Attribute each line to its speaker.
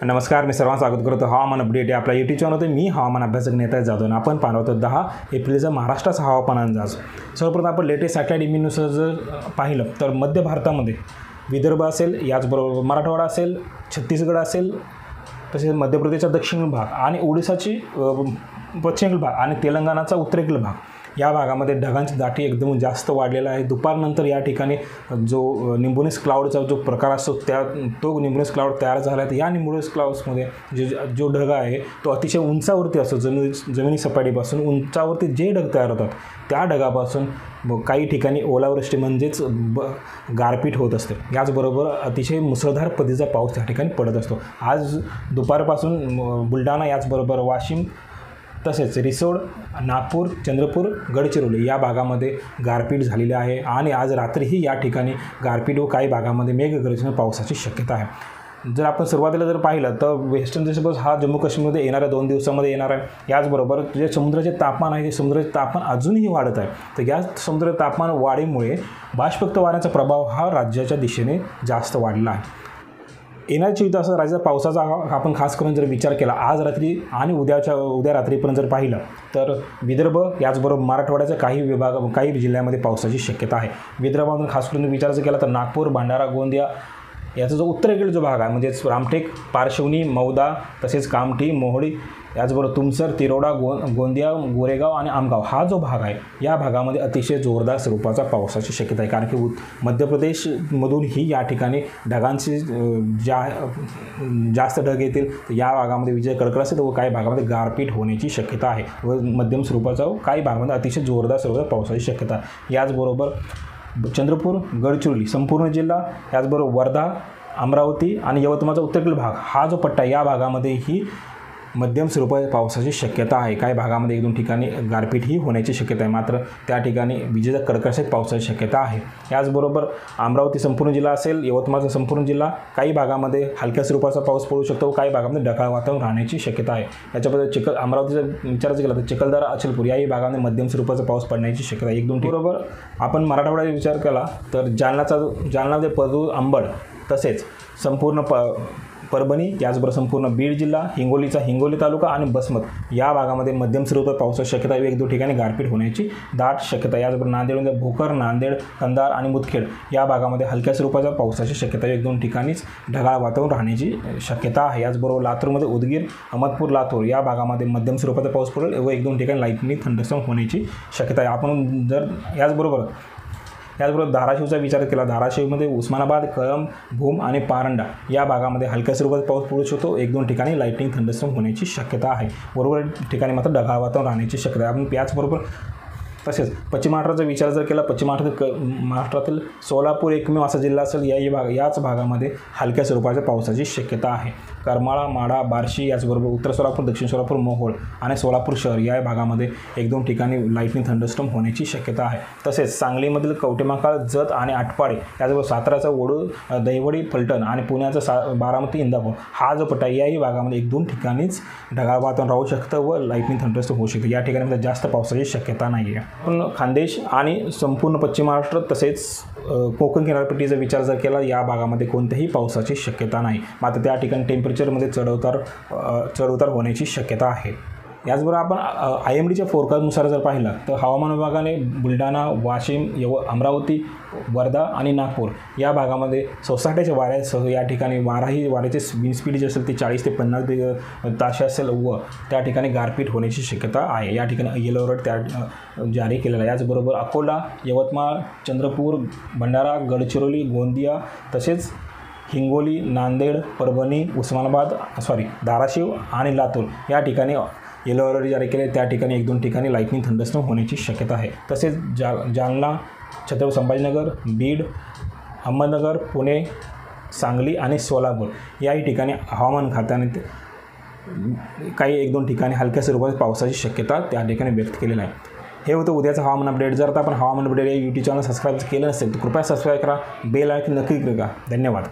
Speaker 1: नमस्कार, मी सर्वांचं स्वागत करतो हवामान अपडेट या आपल्या यूट्यूब चॅनलवर। मी हवामान अभ्यासक नेता जाधव आपण पाहतो 10 एप्रिलचा महाराष्ट्राचा हवामान अंदाज। सर्वप्रथम आपण लेटेस्ट सॅटेलाइट इमेजनुसार जर पाहिलं तर मध्य भारतामध्ये विदर्भ असेल, याचबरोबर मराठवाडा असेल, छत्तीसगड असेल, तसेच मध्य प्रदेशचा दक्षिण भाग आणि ओडिसाची पश्चिमेकडील भाग आणि तेलंगणाचा उत्तरेकडील भाग, या भागामध्ये ढगांची दाटी एकदम जास्त वाढलेला आहे। दुपारनंतर या ठिकाणी जो निंबोनिस क्लाउडचा जो प्रकार असतो तो निंबोनिस क्लाउड तयार झाला आहे। तर या निंबोनिस क्लाउड्समध्ये जो ढग आहे तो अतिशय उंचावरती असतो, जमिनी सपाटीपासून उंचावरती जे ढग तयार होतात त्या ढगापासून काही ठिकाणी ओलावृष्टी म्हणजेच गारपीट होत असते। याचबरोबर अतिशय मुसळधार पद्धतीचा पाऊस त्या ठिकाणी पडत असतो। आज दुपारपासून बुलढाणा, याचबरोबर वाशिम, तसेच रिसोड, नागपूर, चंद्रपूर, गडचिरोली या भागामध्ये गारपीट झालेली आहे आणि आज रात्रीही या ठिकाणी गारपीट व काही भागामध्ये मेघगर्जन पावसाची शक्यता आहे। जर आपण सुरुवातीला जर पाहिलं तर वेस्टर्न डिस्टर्बन्स हा जम्मू काश्मीरमध्ये येणाऱ्या 2 दिवसामध्ये येणार आहे। याचबरोबर जे समुद्राचे तापमान आहे ते समुद्राचे तापमान अजूनही वाढत आहे। तर या समुद्र तापमान वाढीमुळे बाष्पयुक्त वाऱ्याचा प्रभाव हा राज्याच्या दिशेने जास्त वाढला आहे। येणाऱ्या 24 तासात राज्याच्या पावसाचा आपण खास करून जर विचार केला, आज रात्री आणि उद्या रात्रीपर्यंत जर पाहिलं तर विदर्भ, याचबरोबर मराठवाड्याच्या काही जिल्ह्यामध्ये पावसाची शक्यता आहे। विदर्भामधून खास करून विचार जर केला तर नागपूर, भंडारा, गोंदिया याचा जो उत्तरेकडील जो भाग आहे म्हणजेच रामटेक, पारशिवनी, मौदा, तसेच कामठी, मोहोळी, याचबरोबर तुमसर, तिरोडा, गोंदिया, गोरेगाव आणि आमगाव हा जो भाग आहे या भागामध्ये अतिशय जोरदार स्वरूपाचा पावसाची शक्यता आहे। कारण की मध्य प्रदेशमधूनही या ठिकाणी ढगांची जास्त ढग येतील। तर या भागामध्ये विजेचा कडकड असेल व काही भागामध्ये गारपीट होण्याची शक्यता आहे व मध्यम स्वरूपाचा काही भागामध्ये अतिशय जोरदार स्वरूपाचा पावसाची शक्यता आहे। याचबरोबर चंद्रपूर, गडचिरोली संपूर्ण जिल्हा, याचबरोबर वर्धा, अमरावती आणि यवतमाळचा उत्तरेकडील भाग हा जो पट्टा, या भागामध्येही मध्यम स्वरूपाच्या पावसाची शक्यता आहे। काही भागामध्ये 1-2 ठिकाणी गारपीटही होण्याची शक्यता आहे, मात्र त्या ठिकाणी विजेचा कडकडाटासहित पावसाची शक्यता आहे। याचबरोबर अमरावती संपूर्ण जिल्हा असेल, यवतमाळचा संपूर्ण जिल्हा, काही भागामध्ये हलक्या स्वरूपाचा पाऊस पडू शकतो, काही भागामध्ये ढगाळ वातावरण राहण्याची शक्यता आहे। याच्याबद्दल अमरावतीचा विचारायचं केला तर चिखलदरा, अचलपूर याही भागामध्ये मध्यम स्वरूपाचा पाऊस पडण्याची शक्यता आहे 1-2 ठिकाणी। बरोबर आपण मराठवाड्याचा विचार केला तर जालनामध्ये परतूर, अंबड, तसेच संपूर्ण परभणी, याचबरोबर संपूर्ण बीड जिल्हा, हिंगोली तालुका आणि बसमत या भागामध्ये मध्यम स्वरूपात पावसाची शक्यता आहे। 1-2 ठिकाणी गारपीट होण्याची दाट शक्यता आहे। याचबरोबर नांदेडमध्ये भोकर, नांदेड, कंधार आणि मुदखेड या भागामध्ये हलक्या स्वरूपाच्या पावसाची शक्यता आहे। 1-2 ठिकाणीच ढगाळ वातावरण राहण्याची शक्यता आहे। याचबरोबर लातूरमध्ये उदगीर, अहमदपूर, लातूर या भागामध्ये मध्यम स्वरूपाचा पाऊस पडेल व 1-2 ठिकाणी लाईटनिंग थंडरस्टॉर्म होण्याची शक्यता आहे। आपण जर याचबरोबर धाराशिवचा विचार केला, धाराशिवमध्ये उस्मानाबाद, कळंब, भूम आणि पारंडा या भागामध्ये हलक्या स्वरूपात पाऊस पडू शकतो। 1-2 ठिकाणी लाईटनिंग थंडरस्टॉर्म होण्याची शक्यता आहे। बरोबर ठिकाणी मात्र ढगाळ वातावरण राहण्याची शक्यता आहे। आपण याचबरोबर तसेच पश्चिम महाराष्ट्राचा विचार जर केला, पश्चिम महाराष्ट्रातील सोलापूर एकमेव असा जिल्हा असेल, याच भागामध्ये हलक्या स्वरूपाच्या पावसाची शक्यता आहे। करमाळा, माढा, बार्शी, याचबरोबर उत्तर सोलापूर, दक्षिण सोलापूर, मोहोळ आणि सोलापूर शहर या भागामध्ये 1-2 ठिकाणी लाईटनिंग थंडरस्टॉर्म होण्याची शक्यता आहे। तसेच सांगलीमधील कवटेमहाकाळ, जत आणि आटपाडी, याचबरोबर साताराचा वडूळ, दहिवडी, फलटण आणि पुण्याचा बारामती, इंदापूर हा जो पट्टा याही भागामध्ये 1-2 ठिकाणीच ढगाळ वातावरण राहू शकतं व लाईटनिंग थंडरस्टॉर्म होऊ शकतं। या ठिकाणी जास्त पावसाची शक्यता नाही आहे। पण खानदेश आणि संपूर्ण पश्चिम महाराष्ट्र तसेच कोकण किनारपट्टीचा विचार जर केला, या भागामध्ये कोणत्याही पावसाची शक्यता नाही, मात्र त्या ठिकाणी टेम्परेचरमध्ये चढउतार होण्याची शक्यता आहे। याचबरोबर आपण IMDच्या फोरकास्टनुसार जर पाहिलं तर हवामान विभागाने बुलढाणा, वाशिम, अमरावती, वर्धा आणि नागपूर या भागामध्ये सोसाट्याच्या वाऱ्यासह या ठिकाणी वाऱ्याचे विंड स्पीड जे असेल ते 40 ते 50 तास असेल व त्या ठिकाणी गारपीट होण्याची शक्यता आहे। या ठिकाणी येलो अलर्ट जारी केलेला आहे। याचबरोबर अकोला, यवतमाळ, चंद्रपूर, भंडारा, गडचिरोली, गोंदिया, तसेच हिंगोली, नांदेड, परभणी, धाराशिव आणि लातूर या ठिकाणी येलो अलर्ट जारी केले। त्या ठिकाणी 1-2 ठिकाणी लाईटनिंग थंडरस्टॉर्म होण्याची शक्यता आहे। तसेच जालना, छत्रपती संभाजीनगर, बीड, अहमदनगर, पुणे, सांगली आणि सोलापूर याही ठिकाणी हवामान खात्याने काही 1-2 ठिकाणी हलक्या स्वरूपात पावसाची शक्यता त्या ठिकाणी व्यक्त केलेली आहे। हे होतं उद्याचं हवामान अपडेट। जर आता आपण हवामान अपडेट या यूट्यूब चॅनल सबस्क्राईब केलं नसेल तर कृपया सबस्क्राईब करा, बेल आयकॉन नक्की क्लिक करा। धन्यवाद।